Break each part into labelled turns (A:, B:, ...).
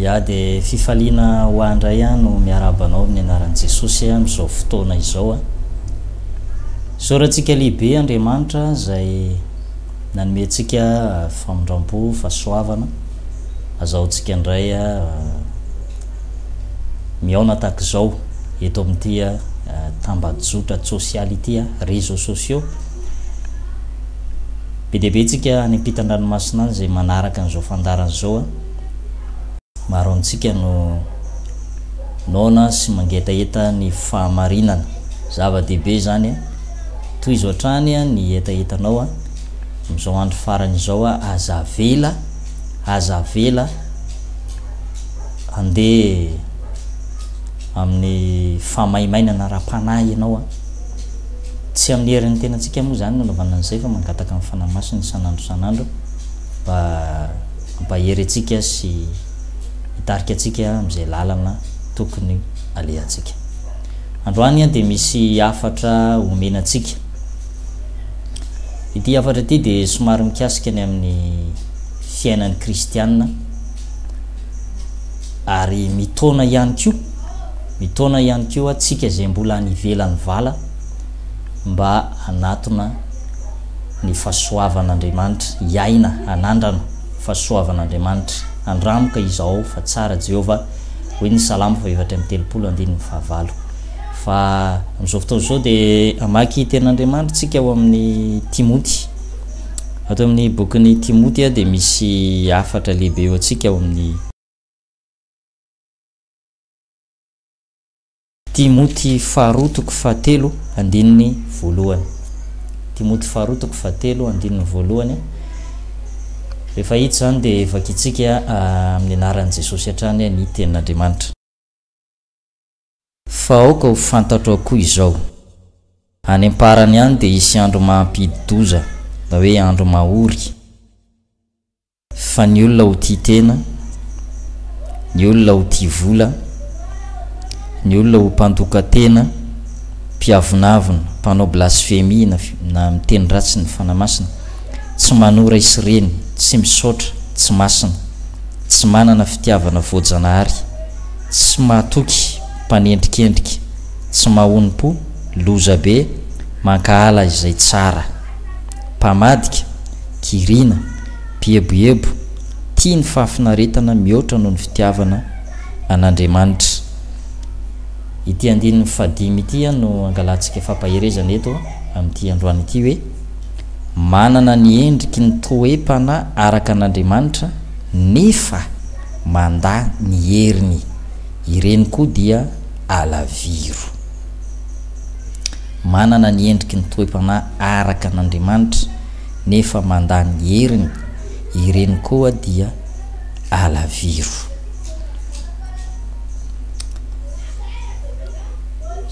A: Ya de fifaliana ho andray ihany no miarabanao amin'ny anaran'i Jesosy amin'izao fotoana izao a. Sorantsika lehibe Andriamanitra izay nanome antsika famondram-po, fahasoavana, azahoantsika indray miaona tahaka izao eto amin'ity tambajotra sosialy ity réseaux sociaux. Be dia be tsika any ampitan-dranomasina any izay manaraka an'izao fandarana izao maro antsika no nona sy mangetaheta ny fahamarinana zava-dehibe zany toy izao hatrany ny etaetanao amin'izao andro farany izao azavela andeha amin'ny famaimainana ra-panahy ianao tsy amin'ny herin'ny tenantsika moa zany nanaovana an'izay fa mangataka amin'ny fanahymasina isan'andro mba hampahery antsika sy hitarika antsika amin'izay lalana tokony alehantsika. Androany dia misy afatra omena antsika. Ity afatra ity dia somary mikasika ny amin'ny fiainan'ny kristianina ary mitona ihany koa atsika izay mbola any ivelan'ny vala mba hanatona ny fahasoavan'Andriamanitra, iaina hanandrana fahasoavan'Andriamanitra, andramoka izao fa tsara Jehova hoe ny Salamo 4:3-5 fa amin'izao fotoana izao dia amaky ten'Andriamanitra tsika ao amin'ny Timoty. Ato amin'ny bokin'ny Timoty dia misy afatra lehibe eo antsika ao amin'ny Timoty 2:7-1. Timoty 2:7-1. Rehefa hita zany dia vakitsika amin'ny anaran'i Jesosy hatrany ny tenin'Andriamanitra. Fa aoka ho fantatro akoho izao, any amparany any dia hisy andro mampidi-doza na hoe andro mahory, fa ny olona ho tia tena, ny olona ho tia vola, ny olona ho mpandoka tena, mpiavonavona, mpanao blasfémie na miteny ratsy ny fanahymasina, tsy manora isireny, tsy misaotra, tsy masina, tsy manana fitiavana voajanahary, tsy mahatoky, mpanendrikendrika, tsy mahonim-po, loza be, mankahala izay tsara, mpamadika, kirina, mpieboebo, tia ny fahafinaretana mihoatra noho ny fitiavana an'Andriamanitra. Ity 5 ity no angalantsika fampaherezana eto amin'ity androany ity hoe manana ny endriky ny toe-panahy araka an'Andriamanitra nefa mandà ny heriny, ireny koa dia alaviro. Manana ny endriky ny toe-panahy araka an'Andriamanitra nefa mandà ny heriny, ireny koa dia alaviro.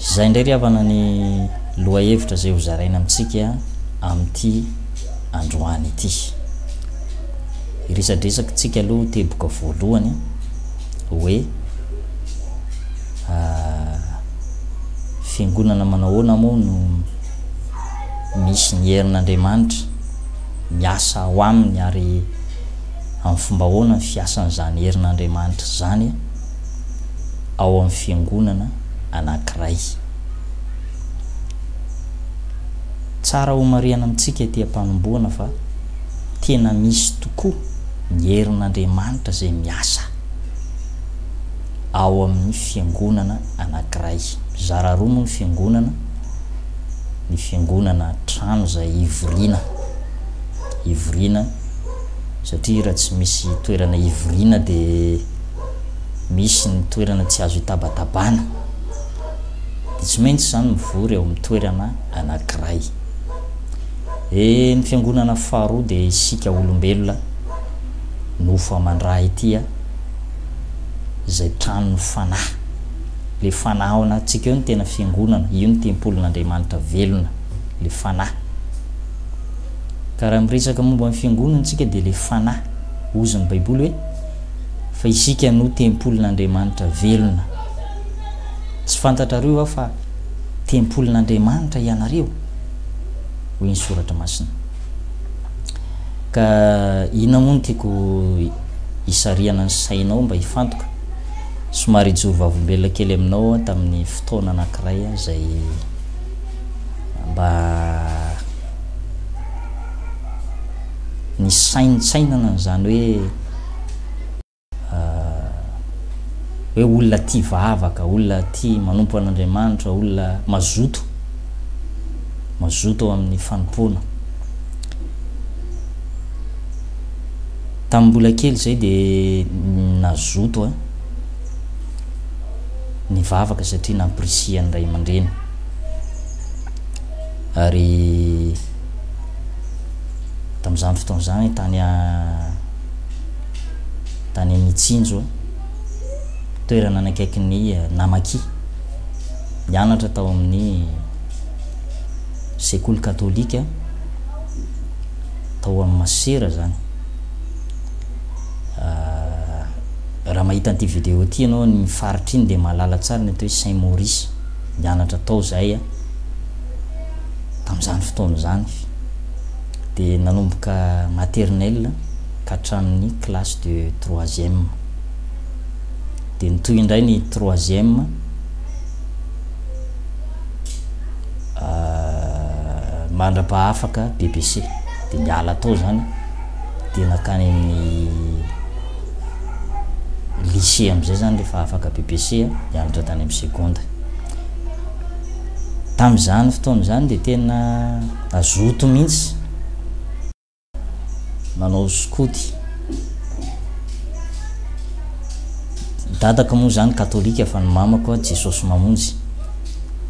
A: Izay indray ry havana ny lohahevitra izay ho zaraina amintsika amin'ity androany ity. Iresadresaka tsika aloha teboka voalohany hoe fiangonana manahoana moa no misy ny herin'Andriamanitra miasa ao aminy ary amin'ny fomba ahoana ny fiasan'izany herin'Andriamanitra zany ao amin'ny fiangonana anankiray. Tsara ho marihana amintsika ety am-panombohana fa tena misy tokoa ny herin'Andriamanitra izay miasa ao amin'ny fiangonana anankiray. Zara roa moa ny fiangonana trano izay ivoriana satria raha tsy misy toerana ivoriana dia misy ny toerana tsy azo hitabatabana, dia tsy maintsy zany mivory eo amin'ny toerana anankiray. Ny fiangonana faharoa dia isika olombelona nofo amandra ity izay trano ny fanahy, le fanahy ao anatsika eo ny tena fiangonana, io ny tempolin'Andriamanitra velona, le fanahy. Ka raha miresaka momba amin'ny fiangonana tsika dia le fanahy oziny baiboly hoe fa isika no tempolin'Andriamanitra velona. Tsy fantatrareo va fa tempolin'Andriamanitra ianareo? Hoy ny soratra masina. Ka ina moa no tiako isariana ny sainao mba hifantoka somary ijoro vavolombelona kely aminao tamin'ny fotoana anankiray zay mba ny sainana zany hoe olona tia vavaka, olona tia manompo an'Andriamanitra, olona mazoto ao amin'ny fanompoana. Tamin'ny mbola kely zay de nazoto ny vavaka satria nampirisiany ray aman-dreny, ary tamin'izany fotoana zany tany Mitsinjo toerana anakaiky ny Namaky, nianatra tao amin'ny sekoly katolika tao amin'ny Masera zany. Raha mahita an'ity vidéo ty anao ny faritra iny de mahalala tsara ny atao hoe Saint Maurice, nianatra tao zay tamin'izany fotoana zany, de nanomboka maternelle ka hatramin'ny classe de 3e, de nitoy indray ny 3e mandrapahafaka BBC, de niala tao zany de nakany amin'ny lycée am'izay zany rehefa afaka BBC nianatra tany amin'ny seconde. Tamin'izany fotoana zany de tena azoto mihitsy manao skoty. Dadako moa zany katolika fa ny mamako Jesosy mamonjy,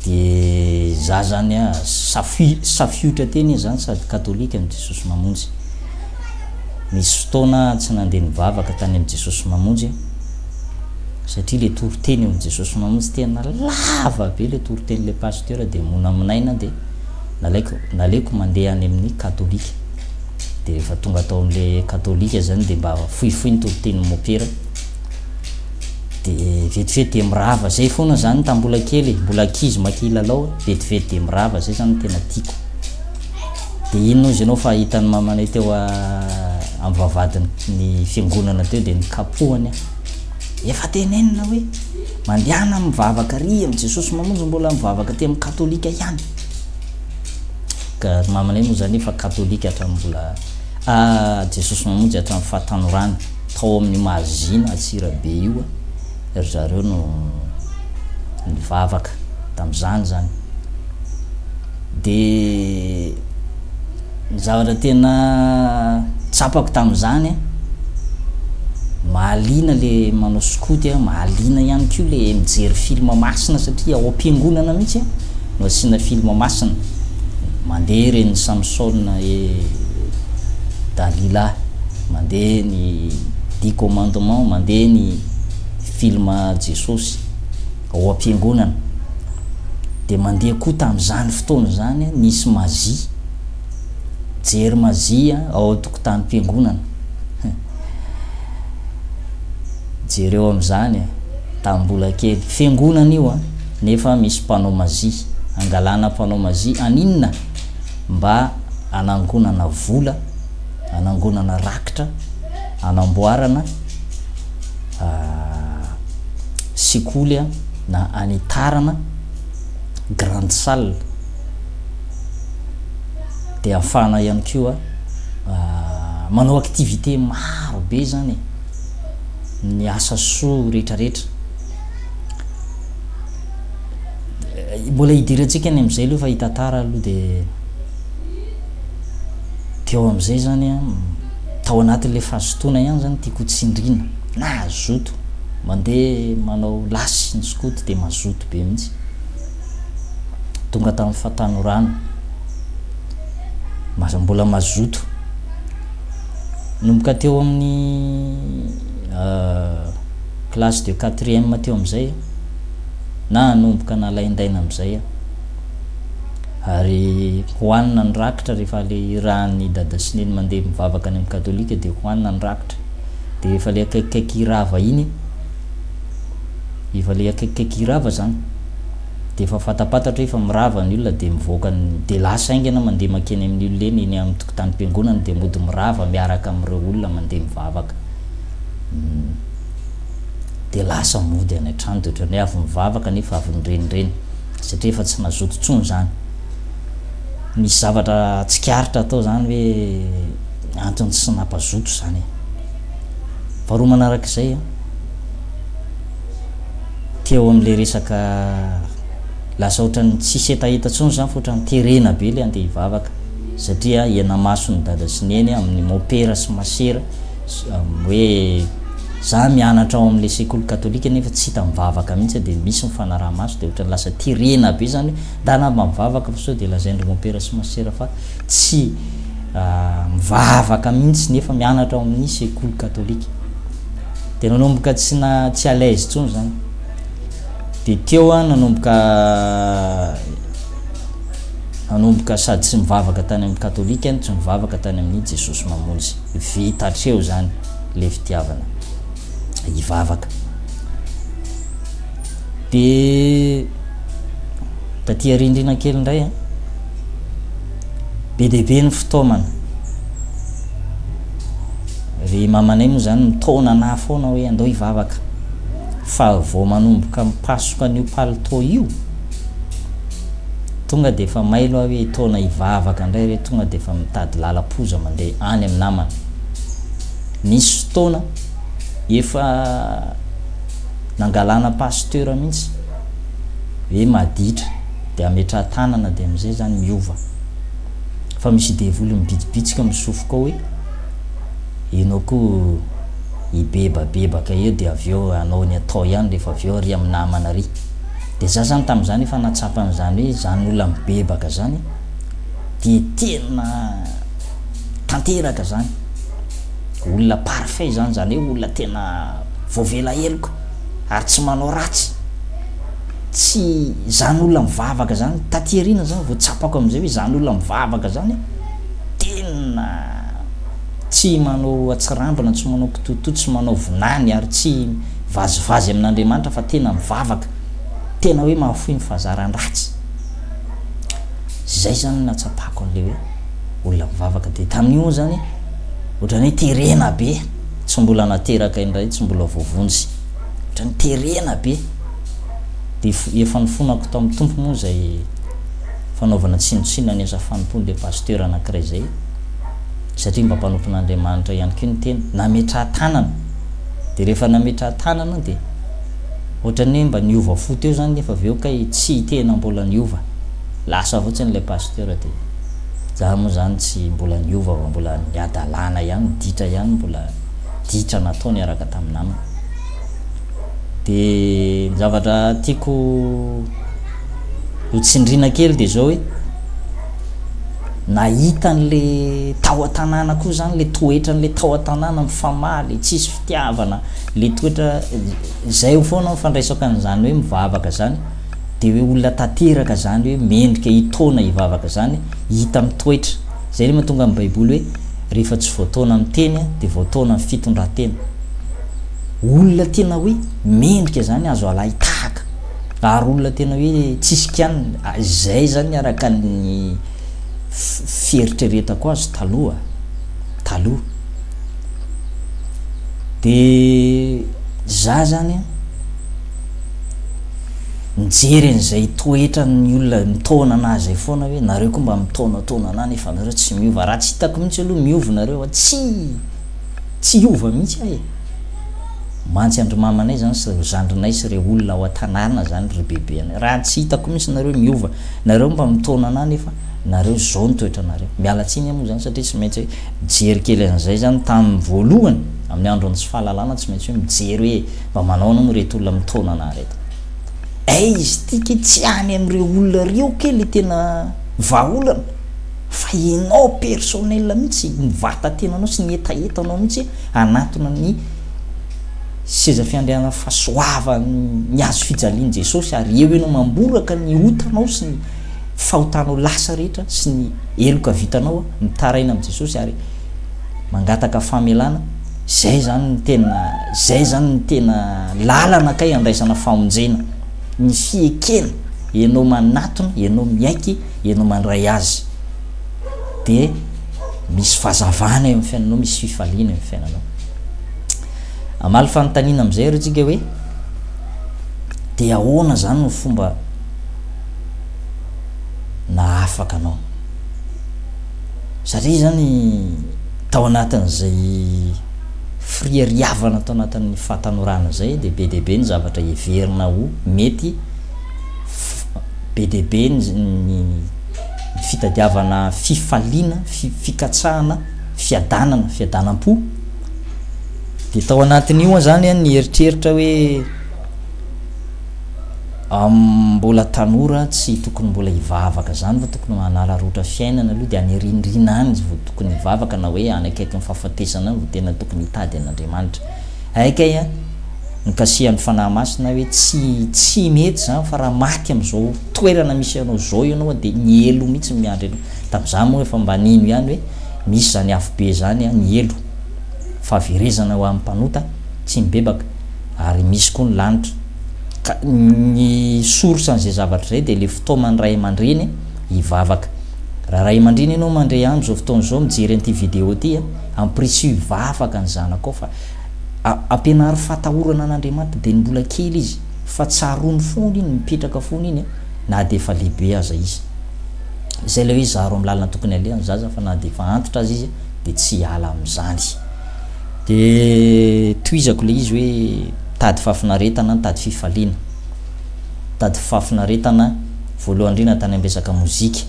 A: de za zany safiotra teny zany sady katolika amin'ny Jesosy mamonjy. Misy fotoana tsy nandeha nivavaka tany amin'ny Jesosy mamonjy satria le toriteny amin'ny Jesosy mamonjy tena lava be le toriteny le pasteur, de mona aminaina de naleko mandeha any amin'ny katolika. De rehefa tonga tao am'le katolika zany de mba fohifohy ny toriteny mopera, de vetivety de mirava zay foana zany tambola kely, mbola ankizy maky lalao, vetivety de mirava zay zany tena tiako. De ino izy anao fa hitan'ny mamanay teo amin'ny vavadiny ny fiangonana teo de nikapohany efa tenenina hoe mandehana mivavaka ry amin'ny Jesosy mamonjy, mbola mivavaka ty amin'ny katolika ihany. Ka mamanay moa zany efa katolika hatramin'ny mbola Jesosy mamonjy hatramin'ny fahatanorana tao amin'ny Mahazina Atsirabe io ry zareo no nivavaka tamin'izany zany. De ny zavatra tena tsapako tamin'izany mahaliana le manao skoty, mahaliana ihany koa le mijery film masina satria ao am-piangonana mihitsy no asiana film masina, mandeha reny Samson Dalila, mandeha ny 10 commandements, mandeha ny film Jesosy ao am-piangonana. De mandeha koa tamin'izany fotoana zany nisy mazy, jery mazy ao tokotany mpiangonana. Jereo am'izany tamin'ny mbola kely fiangonana io nefa misy mpanao mazy, angalana mpanao mazy aninona mba anangonana vola, anangonana rakitra, anamboarana sekoly na anitarana grande salle, de afana ihany koa manao activité maro be zany ny asa soa rehetrarehetra. Mbola hidirantsika any am'izay aloha fa hitatara aloha de teo am'izay zany tao anatin'le fahazotoana ihany zany tiako tsindrina na azoto mandeha manao lasy ny skoty de mazoto be mihitsy. Tonga tamin'ny fahatanorana mbola mazoto, nomboka teo amin'ny classe de 4e teo am'izay na nomboka nalaindaina am'izay ary hoanina ny rakitra rehefa le rahan'ny dada sy neny mandeha mivavaka any amin'ny katolika de hoanina ny rakitra. De rehefa le akaikikaiky rava iny, efa le akaikikaiky rava zany de efa fatapatatra efa mirava ny olona de mivoaka de lasa aingana mandeha makeny amin'ny olona eny eny amin'ny tokotany mpiangonana de mody mirava miaraka amin'ireo olona mandeha mivavaka lasa mody any an-trano de ohatrany avy mivavaka nefa avy mirenireny satria efa tsy nazoto tsony zany misy zavatra tsikaritra atao zany hoe antony tsy nampazoto zany faharoa manarak'izay teo am'le resaka lasa ohatrany tsisy etaheta tsony zany fa ohatrany terena be le andeha hivavaka satria iana maso ny dada sy neny amin'ny mopera sy masera hoe za mianatra ao am'le sekoly katolika nefa tsy hita mivavaka mihitsy de misy mifanaraha maso de ohatrany lasa terena be zany dana mivavaka fa so de lazaindry mopera sy masera fa tsy mivavaka mihitsy nefa mianatra ao amin'ny sekoly katolika de nanomboka tsy à l'aise tsony zany de teo nanomboka sady tsy mivavaka tany amin'ny katolika tsy mivavaka tany amin'ny Jesosy mamonjy vita hatreo zany le fitiavana hivavaka de taty rindrina kely indray be dehibe ny fitaomana ry mamanay moa zany mitona na foana hoe andao hivavaka fa vao manomboka mipasoka an'io palitao io tonga de efa mailo hoe hitona hivavaka indray re tonga de efa mitady lala-poza mandeha any amin'ny namana nisy fotoana efa nangalana pasteur mihitsy hoe maditra de ametra tanana de am'izay zany miova fa misy devoly mibitsibitsika misofoka hoe enao koa hibebabebaka eo de aveo anao ny atao ihany rehefa aveo ry amin'ny namana ry de za zany tam'izany efa natsapam'izany hoe zany olona mibebaka zany de tena tanteraka zany olona parfait zany zany hoe olona tena voavela heloko ary tsy manao ratsy tsy zany olona mivavaka zany tatyarina zany vao tsapako am'izay hoe zany olona mivavaka zany tena tsy manao atsirambana tsy manao kitoto tsy manao vinany ary tsy vazivazy amin'Andriamanitra fa tena mivavaka tena hoe mahafoy ny fahazaran-dratsy zay zany natsapako an'le hoe olona mivavaka de tamin'io zany ohatrany hoe terena be tsy mbola nateraka indray tsy mbola voavonjy ohatrany terena be de efa nifonako tao amin'ny tompo moa zay fanaovana tsinotsina ny asa fanompony le pasteur anankiray zay satria mba mpanompon'Andriamanitra ihany koa ny tena nametra tanana de rehefa nametra tanana de ohatrany hoe mba niova fo teo zany nefa aveo kay tsy tena mbola niova lasa fotsiny le pasteur de za moa zany tsy mbola niova fa mbola niadalana ihany ditra ihany mbola ditra natao niaraka tamin'ny namana de zavatra tiako ho tsindrina kely de zao hoe nahita an'le tao an-tanàna koa zany le toetra n'le tao an-tanàna mifamaly tsisy fitiavana le toetra zay ho foana mifandraisaka an'izany hoe mivavaka zany de hoe olona tanteraka zany hoe mendrika hitona hivavaka zany hita amin'ny toetra zay le mahatonga amin'ny baiboly hoe rehefa tsy voataona amin'ny teny de voataona amin'ny fitondran-tena olona tena hoe mendrika zany azo alay tahaka ary olona tena hoe tsisy kiany zay zany araka ny fieritreretako azy taloha de za zany mijery an'izay toetra ny olona mitona anazy zay foana hoe nareo koa mba mitonatona ana nefa nareo tsy miova raha tsy hitako mihitsy aloha miova nareo tsy hiova mihitsy ahy mantsy andro mamanay zany sy zandrinay sy re olona ao an-tanàna zany ry bebe anay raha tsy hitako mihitsy nareo miova nareo mba mitona ana nefa nareo zao ny toetra nareo mialatsiny moa zany satria tsy maintsy hoe mijery kely an'izay zany tamin'ny voalohany amin'ny andro ny tsy fahalalana tsy maintsy hoe mijery hoe mba manao no reto olona mitona ana reto izy tika tsy any am'ireo olona reo kely tena vaolana fa enao personnel mihitsy mivata tenanao sy ny etaetanao mihitsy anatona ny seza fiandriana fahasoava ny azo fijalian' Jesosy ary eo enao mamboraka ny otanao sy ny fahotanao lasa rehetra sy ny eloka vitanao mitaraina amin'i Jesosy ary mangataka famelana zay zany ny tena lalana kay andraisana famonjena ny fiekena enao manatona enao miaiky enao mandray azy de misy fahazavana eo amin'ny fiainanao misy fifaliana eo amin'ny fiainanao amaly fanontaniana am'izay ro tsika hoe de ahoana zany no fomba na afaka anao satria zany tao anatin'izay friariavana tao anatin'ny fahatanorana zay de be deabe ny zavatra everina ho mety be deabe ny fitadiavana fifaliana fikatsahana fiadanam-po de tao anatin'io zany ny eritreritra hoe mbola tanora tsy tokony mbola hivavaka zany fa tokony manala rotra fiainana aloha de anirindrina any vo tokony hivavaka na hoe anakaiky ny fahafatesana vo tena tokony hitady an'Andriamanitra aikay nikasihan'ny fanahy masina hoe tsy mety zany fa raha maty am'izao toerana misy anao zao ianao de ny elo mihitsy miandry anao tam'izany moa efa mba nino ihany hoe misy zany afo be zany ny elo fahaverezana ho amin'ny mpanota tsy mibebaka ary misy koa ny lanitra ka ny source an'izay zavatra zay de le fotoaman'ny ray aman-dreny hivavaka raha ray aman-dreny ianao mandray andro zao fotoana zao mijery an'ity vidéo ty amprisy hivavaka ny zanako fa ampianary fatahorana an'Andriamanitra de ny mbola kely izy fa tsarony fony iny mipetraka fony iny na de efa lehibe aza izy zay le hoe zaro amin'ny lalana tokony aleha zaza fa na de efa antitra azy izy de tsy ala am'izany de toizako le izy hoe tady fahafinaretana tady fifaliana tady fahafinaretana voalohany indrindra tany ambesaka mozika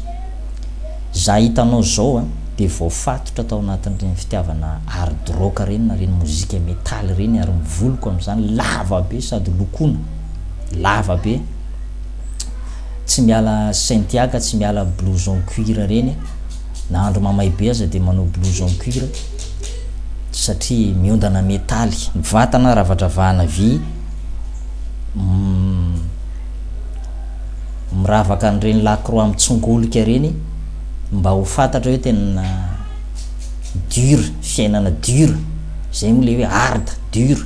A: za hitanao zao de voafatotra tao anatin'ireny fitiavana hard rock reny na reny mozika métal reny ary mivoloko am'izany lava be sady lokona lava be tsy miala saintiaka tsy miala blouson cuir reny na andro mamay be aza de manao blouson cuir satria miondana metaly ny vatana ravadravahana vy miravaka an'ireny lacroix mitsongolika reny mba ho fantatra hoe tena dur fiainana dur zay moa le hoe arda dur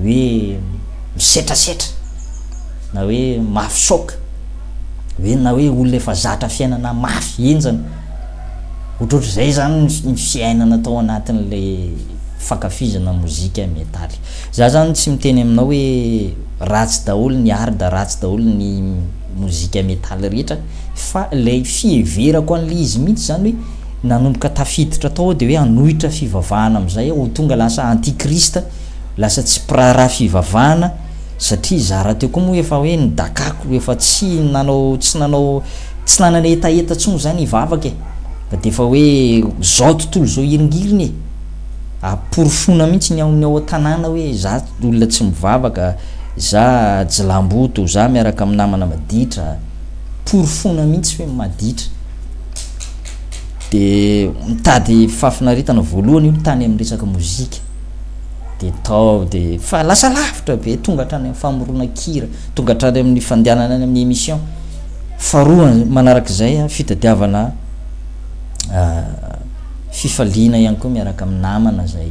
A: hoe misetrasetra na hoe mafy soka hoe na hoe olona efa zatra fiainana mafy enjana ohatrohatry zay zany ny fiainana tao anatin'le fakafizana mozika metaly za zany tsy miteny aminao hoe ratsy daholo ny arda ratsy daholo ny mozika metaly rehetra fa le fieverako an'le izy mihitsy zany hoe nanomboka tafiditra tao de hoe anohitra fivavahana am'izay ho tonga lasa antikrista lasa tsy prara fivavahana satria zara teo koa moa efa hoe nidakako efa tsy nanana etaeta tsony zany hivavaka fa de efa hoe zao tontolo zao iringiriny aporofona mihitsy ny ao tanàna hoe za olona tsy mivavaka za jilamboto za miaraka amin'ny namana maditra porofona mihitsy hoe maditra de mitady fahafinaretana voalohany io tany amin'ny resaka mozika de tao de fa lasa lavitra be tonga hatrany amin'ny famorona kira tonga hatrany amin'ny fandehanana any amin'ny émission faharoa manarak'izay fitadiavana fifaliana ihany koa miaraka amin'ny namana zay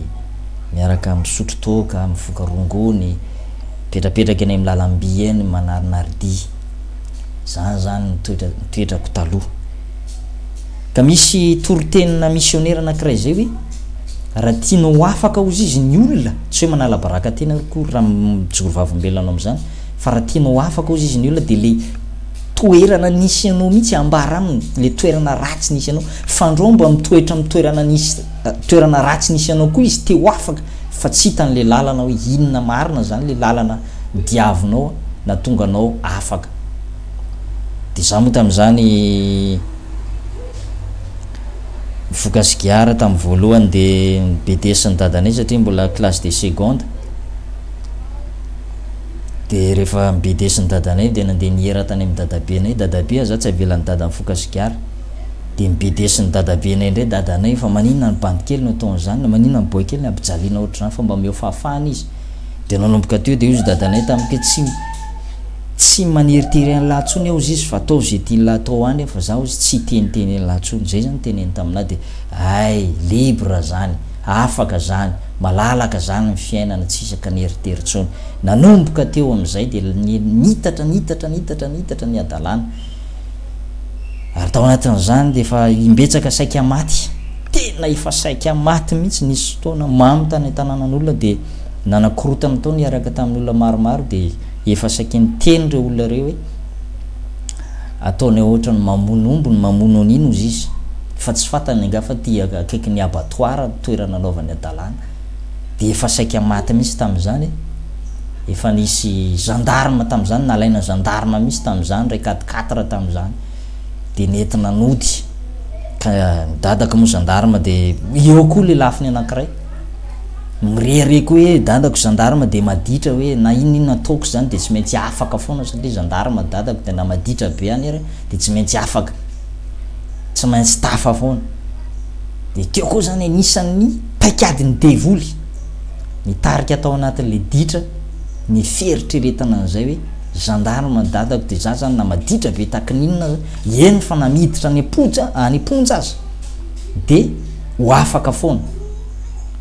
A: miaraka misotro toka mivoaka rongony petrapetraka eny amin'ny lalam-by eny manarinaridi zany toetrako taloha ka misy torotenina missionnaire anankiray zay hoe raha tianao afaka ozy izy ny olona tsy hoe manala baraka tena koa raha mijoro vavim-belanao am'izany fa raha tianao afaka ozy izy ny olona de le toerana nisy anao mihitsy ambara aminy le toerana ratsy nisy anao fandro mba mitoetra toerana ratsy nisy anao koa izy teo afaka fa tsy hitan'le lalana hoe inona marina zany le lalana diavinao na tonga anao afaka de za moa tam'izany mifokasigiara tamin'ny voalohany de BDS ny dadanay satria mbola classe de seconde de rehefa BDS ny dadanay de nandeha niera tany amin'ny dadabenay dadabe za tsy avelan'ny dada mifokasigiara de BDS ny dadabenay ndray dadanay fa maninona ny bandikely no ataon'izany maninona ny boakely ny abijaliana ohatr'izany fa mba meo fahafahana izy de nanomboka teo de izy dadanay tamike tsy maneritery any lahatsony ao izy fa atao zay tia atao any fa za ozy tsy teniteny any lahatsony zay zany teneny taminahy de ay libre zany afaka zany malalaka zany ny fiainana tsy isaka neritery tsony nanomboka teo am'izay de nitatra ny adalana ary tao anatin'izany de efa imbetsaka saika maty tena efa saika maty mihitsy nisy fotoana mamy tany tanànan'olona de nanakorotana tao niaraka tamin'ny olona maromaro de efa saky ny teny reo olona reo hoe ataony ohatra ny mamono ombony mamono an'ino izy izy fa tsy fatany anga fa ty akaiky ny abattoir toerana anaovany adalana de efa saika maty mihitsy tam'izany efa nisy gendarme tam'izany nalaina gendarme mihitsy tam'izany ray 4 tam'izany de nentina nody ka dadako mo gendarme de eo koa le lafiny anankiray mirereko hoe dadako gendarme de maditra hoe na inino ataoko zany de tsy maintsy afaka foana satria gendarme dadako de na maditra be any ary de tsy maintsy afaka tsy maintsy tafa foana de teo koa zany anisan'ny paikadiny devoly nitarika atao anatin'le ditra ny feritreretana an'izay hoe gendarme dadako de za zany na maditra be takininona eny fa namiditra any amponja azy de ho afaka foana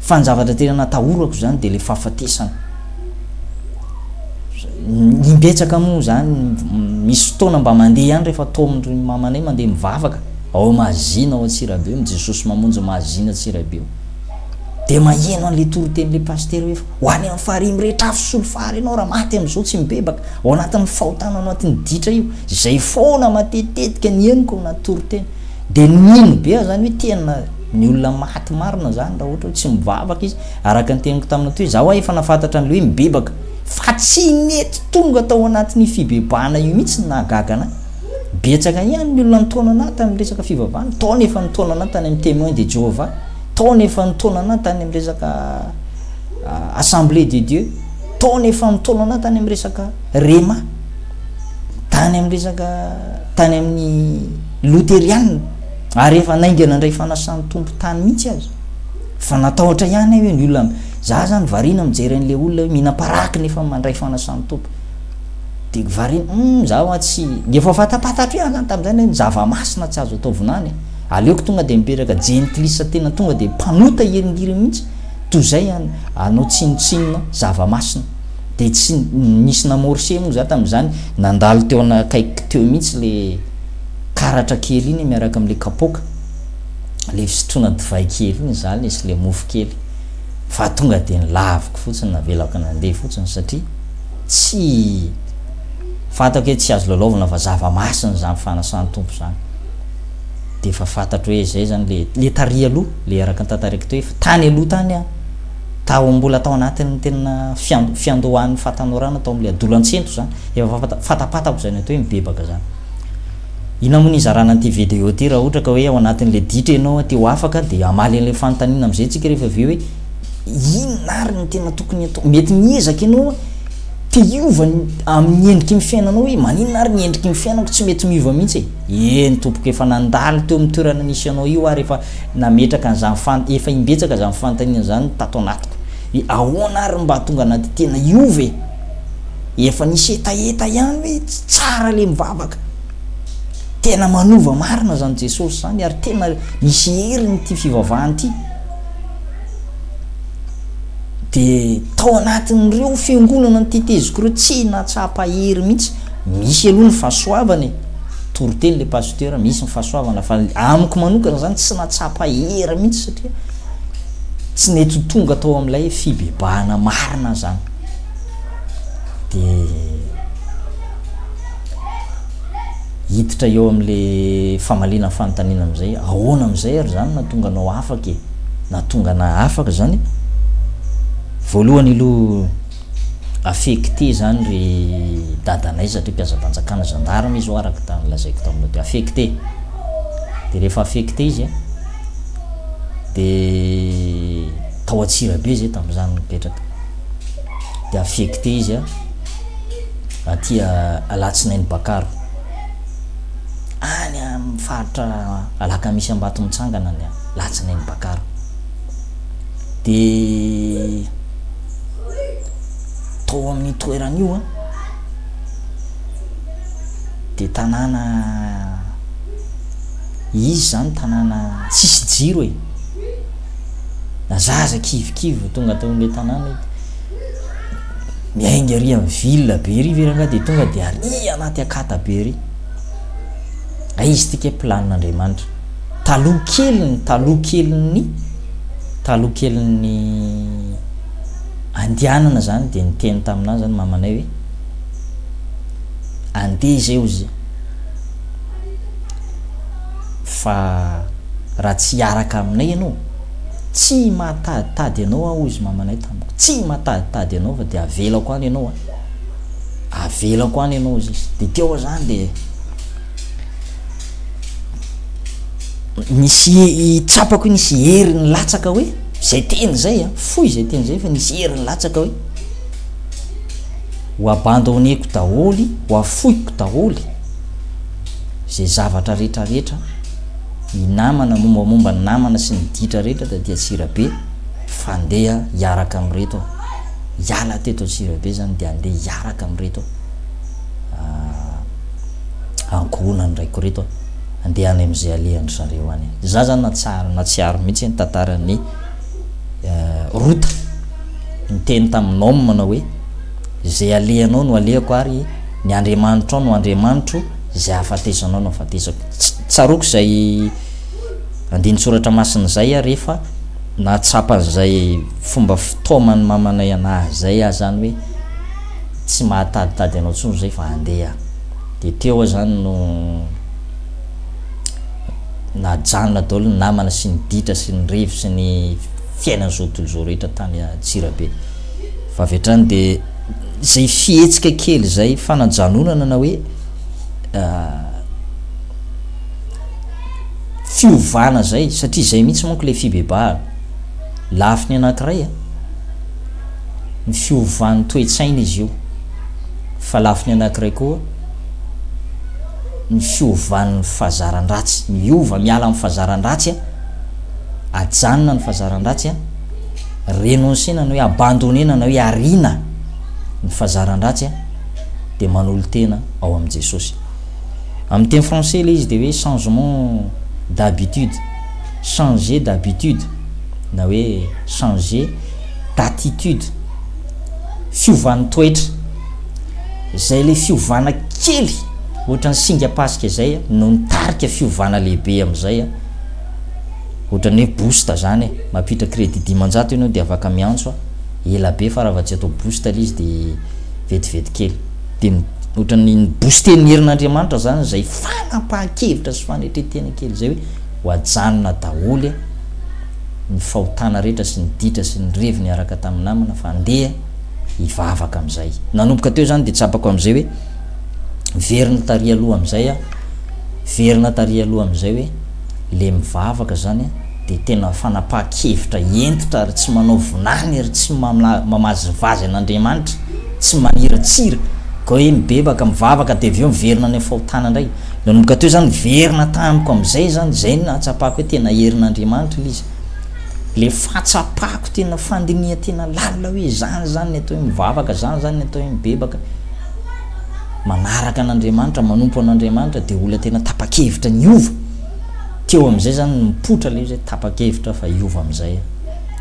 A: fa ny zavatra tena natahorako zany de le fahafatesana nimbetsaka moa zany misy fotoana mba mandeha ihany rehefa tomony mamanay mandeha mivavaka ao mahazina ao Atsirabe eo Jesosy mamonjy mahazina Atsirabe eo de maheno an'le toroten'le paster hoe ho any amin'ny farimy rehetra afosolo fary ianao raha maty am'izao tsy mibebaka ao anatin'ny fahotana ao anatin'ny ditra io zay foana matetetika ny eniko anaty toroteny de nino be zany hoe tena ny olona maty marina zany raha ohatra hoe tsy mivavaka izy araka ny teniko tamina toy zaho efa nafantatra an'le hoe mibebaka fa tsy mety tonga tao anatin'ny fibebahana io mihitsy nahagagana betsaka ihany ny olona nitaona anaty amin'ny resaka fivavahana tao nefa nitaona anaty tany amin'ny témoin de Jéhovah tao nefa nitaona anaty tany amin'ny resaka assemblée de Dieu tao nefa nitaona anaty tany amin'ny resaka rema tany amin'ny resaka tany amin'ny luthérienne ary efa naingana ndray fanasany tompo tany mihitsy azy fa natahotra ihany hoe ny olona za zany varina mijery an'le olona minaparaky nefa mandray fanasany tompo de varina zaho tsy efa fatapatatra ihany zany tam'izany hoe zava-masina tsy azo atao vonany aleoko tonga de mipetraka gentilisa tena tonga de mpanota heringiry mihitsy toy zay anao tsinotsinona zava-masina de tsy nisy namorse moa za tam'izany nandalo teo anakaiky teo mihitsy le karatra kely iny miaraka am'le kapoka le fisotrona divay kely iny zany izy le mofo kely fa tonga de nilaviko fotsiny navelako nandeha fotsiny satria tsy fantako hoe tsy azo lalaovana fa zava-masina zany fanasany tompo zany de fa fantatro hoe zay zany le tari aloha le araka ny tantaraiky teo hoe tany aloha tany tao mbola tao anatin'ny tena fiandohan'ny fatanorana tao am'le adolan-tsento zany efa fatapatako zany atao hoe mibebaka zany ina moa nizarana an'ity vidéo ty raha ohatra ka hoe ao anatin'le ditra ianao ty ho afaka de amaly an'le fanontaniana am'izay tsika rehefa aveo hoe inona ary ny tena tokony atao mety miezaka ianao te hiova amin'ny endriky ny fiainanao hoe maninona ary ny endriky ny fiainako tsy mety miova mihitsy eny tompoko efa nandalo teo amin'ny toerana nisy anao io ary efa nametraka an'izany efa imbetsaka zany fanontaniana zany tato anatiko ahoana ary mba tonga anaty tena iova efa nisy etaeta ihany hoe tsara le mivavaka tena manova marina zany Jesosy zany ary tena misy heriny ty fivavahany ty de tao anatin'ireo fiangonana ny teteziko reo tsy natsapa hery mihitsy misy aloha ny fahasoavany toroteny le pasteur misy ny fahasoavana fa amiko manokana zany tsy natsapa hery mihitsy satria tsy nety tonga tao am'ilay fibebahana marina zany de hiditra eo am'le famalina fanontaniana am'izay ahoana am'izay ary zany natonga anao afaka natonga na afaka zany voalohany aloha affecté zany ry dadanay satria mpiaza-panjakana gendarme izy araka tany lazaiko tamina de affecté de rehefa affecté izy de tao Atsirabe zay tam'izany mipetraka de affecté izy aty Alatsinainy Bakaro any amin'ny faritra Alakamisy Ambato mitsangana ny Alatsinainy Bakaro de tao amin'ny toeran'io de tanàna izy zany tanàna tsisy jiro nazaza kivikivy tonga tao am'le tanàna miainga ary amin'ny ville be ry veranga de tonga de ary anaty akata be ry izy tika planin'Andriamanitra taloha keliny andianana zany de niteny taminazy zany mamanay hoe andeha zay ozy fa raha tsy hiaraka aminay ianao tsy mahataditady ianao ozy mamanay tamiko tsy mahataditady ianao fa de avelako any ianao avelako any ianao izy de teo zany de nisy tsapako nisy heriny latsaka hoe zay teny zay foy zay teny zay fa nisy heriny latsaka hoe ho abandonneko daholy ho afoiko daholy zay zavatra rehetrarehetra ny namana mombamomba ny namana sy ny ditra rehetra da dia Antsirabe fandeha hiaraka amreto hiala teto Antsirabe zany de andeha hiaraka amreto ankohona ny raiko reto andeha any am'izay alehandry zareo any za zany natsiaro mihitsy ny tantarany rota ny teny taminao manao hoe zay alehanao no alehako ary ny Andriamanitra no Andriamanitro zay afatezanao no afatezako tsaroko zay andiny soratra masina zay rehefa natsapa zay fomba fitaomany mamanay anahy zay zany hoe tsy mahataditady anao tsony zay fa andeha de teo zany no najanona daholo ny namana sy ny ditra sy ny revo sy ny fiainany zao tontolo zao rehetra tany Antsirabe fa avy hatrany de zay fihetsika kely zay fanajanonana na hoe fiovana zay satria zay mihitsy manko le fibebahana lafiny anankiray ny fiovan'ny toe-tsaina izy io fa lafiny anankiray koa ny fiovan'ny fahazaran-dratsy miova miala amin'ny fahazaran-dratsy ajanona ny fahazaran-dratsy renonsena na hoe abandonnena na hoe arina ny fahazaran-dratsy de manolo tena ao am' Jesosy amin'ny teny français le izy de hoe changement d'habitude changer d'habitude na hoe changer d'attitude fiovan'ny toetra zay le fiovana kely ohatra ny singa pasika zay no nitarika fiovana lehibe am'izay ohatra ny hoe boost zany mampitra crédit 10 ianao de afaka miantso ela be fa raha tsy atao boost le izy de vetivety kely de ohatra ny booster ny herin'Andriamanitra zany zay fanapahan-kevitra sy fanetretena kely zay hoe ho ajanona daholy ny fahotana rehetra sy ny ditra sy ny reviny araka tamin'ny namana fa andeha hivavaka am'izay nanomboka teo zany de tsapako am'izay hoe verina tary aloha am'izay verina tary aloha am'izay hoe le mivavaka zany de tena fanapahan-kevitra entitra ary tsy manao vonany ary tsy mamazivazy an'Andriamanitra tsy maniratsira ka hoe mibebaka mivavaka de aveo miverina ny fahotana ndray nanomboka teo zany verina tamiko am'izay zany zay natsapako hoe tena herin'Andriamanitra izy le fatsapako tena fandiniha tena lalina hoe zany ny atao hoe mivavaka zany ny atao hoe mibebaka manaraka an'Andriamanitra manompo an'Andriamanitra de olona tena tapa-kevitra niova teo am'izay zany mipotra le izy tapa-kevitra fa iova am'izay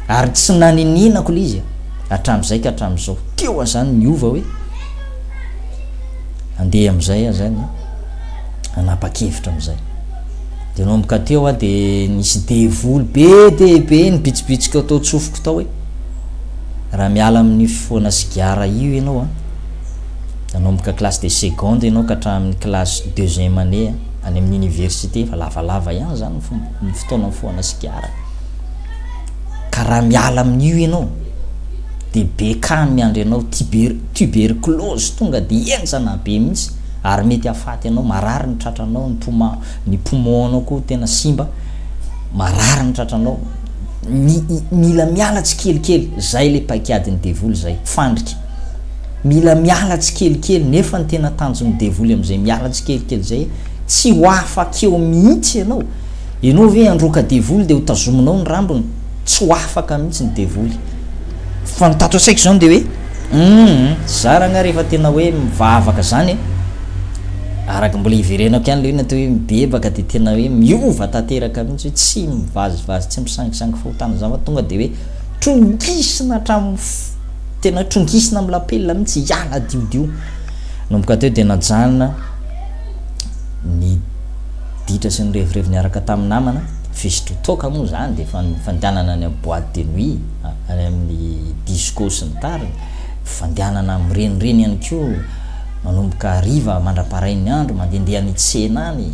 A: ary tsy nanininako le izy hatram'izay ka hatram'izao teo zany niova hoe andeha am'izay zany anapa-kevitra am'izay de nanomboka teo de nisy devoly be ny bitsibitsika atao tsofoko tao hoe raha miala amin'ny foana sigara io ianao nanomboka classe de seconde ianao ka hatramin'ny classe 2e année any amin'ny université fa lavalava ihany zany ny fotoana foana sigara ka raha miala amin'io ianao de be kany miandry ianao tuberculose tonga de enjana be mihitsy ary mety afaty ianao marary ny tratranao ny poumon-nao koa tena simba marary ny tratranao mila miala tsy kelikely zay le paikadiny devoly zay fandrika mila miala tsy kelikely nefa ny tena tanjon'ny devoly am'izay miala tsy kelikely zay tsy ho afakeo mihitsy ianao ve androka devoly de ho tazominao ny rambony tsy ho afaka mihitsy ny devoly fa nitato saiko zany de hoe zaragna rehefa tena hoe mivavaka zany araka mbola iverenako ihany le hoe natao hoe mibebaka de tena hoe miova tanteraka mihitsy hoe tsy mivazivazy tsy misangisangy fahotana zany fa tonga de hoe trongisina tena trongisina amin'ny lapelina mihitsy hiala diodio nomboka teo de najanona ny ditra sy ny revirevy niaraka tamin'ny namana fisotrotoka moa zany de fandehanana any boîte de nuit any amin'ny disco sy ny tariny fandehanana amirenireny ihany ko manomboka hariva mandraparain'ny andro mandendeha ny tsena any,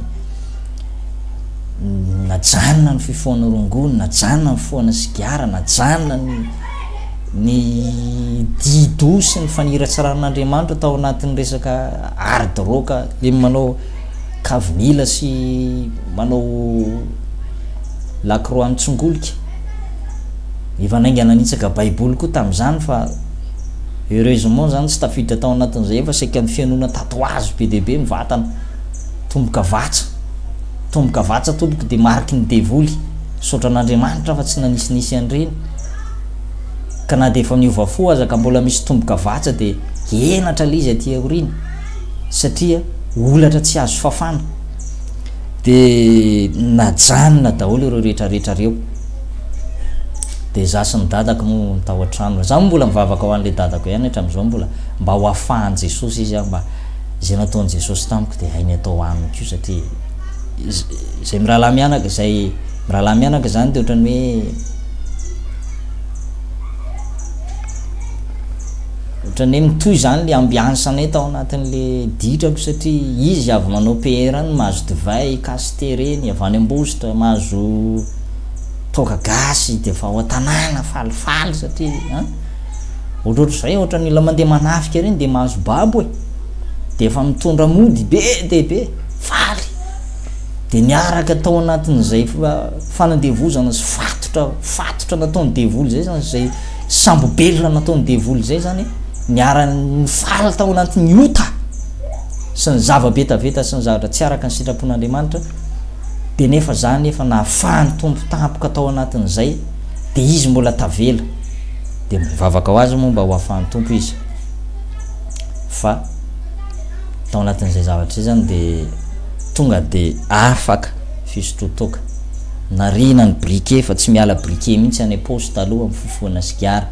A: najanona ny fifoana rongony, najanona ny fifoana sigara, najanona ny dido sy ny faniratsiran'Andriamanitra tao anatin'ny resaka hard rock, le manao kavinila sy manao lakroa mitsongolika. Efa naingana nitsaka baiboly koa tamin'izany fa heureusement zany tsy tafiditra tao anatin'izay fa saika ny fianona tatouage be dia be mivatana, tomboka vatsa tomboka dia mariky ny devoly saotra an'Andriamanitra fa tsy nanisinisy an'ireny, ka na dia efa miova fo aza ka mbola misy tomboka vatsa dia henatra le izy aty aoriana satria olatra tsy azo fafana. Dia najanona daholo ireo rehetrarehetra reo. Dia za sy ny dadako moa tao an-trano, za mbola mivavaka ho an'le dadako ihany hatramin'izao, mba ho afahan'i Jesosy izy mba izay nataon'i Jesosy tamiko dia hainy atao aminy koa, satria zay mirahalahy mianaka zany dia ohatrany hoe mitohy zany le ambiansanay tao anatin'le ditrako, satria izy avy manao PR ny mahazo divay kasite reny avy any Ambositra, mahazo toka gasy dia fa ao an-tanàna falifaly, satria ohatrohatr'izay ohatrany la mandeha manafika reny dia mahazo babo dia efa mitondra mody be dia be faly, dia niaraka tao anatin'izay fanandevozana sy fatotra nataony devoly zay zany, zay sambo belona nataony devoly zay zany, niara-ny faly tao anatin'ny ota sy ny zava-betaveta sy ny zavatra tsy araka ny sitrapon'Andriamanitra. Dia nefa zany efa nahafahany tompo tampoka tao anatin'izay dia izy mbola tavela, dia mivavaka ho azy moa mba ho ahafahany tompo izy, fa tao anatin'izay zavatra zany dia tonga dia afaka fisotrotoka, narina ny briquet fa tsy miala briquet mihitsy any am-paosy taloha amin'ny fifoana sigara,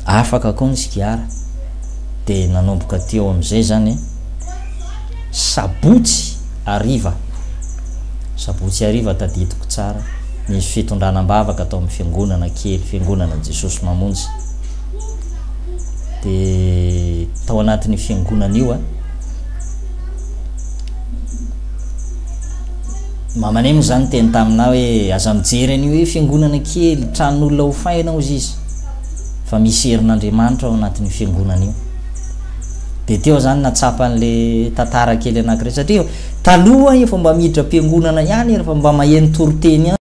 A: afaka koa ny sigara. Dia nanomboka teo amin'izay zany sabotsy hariva tadidiko tsara, nisy fitondranam-bavaka tao amin'ny fiangonana kely, fiangonana Jesosy Mamonjy. Dia tao anatin'ny fiangonana io mamanay moa zany teny tamina hoe aza mijery an'io hoe fiangonana kely tranon'olona ho fainao izy, fa misy herin'Andriamanitra ao anatin'ny fiangonana io. Dia teo zany natsapa an'le tantara kely anankiray, satria taloha efa mba miditra am-piangonana ihany, efa mba maheno toroteny ihany.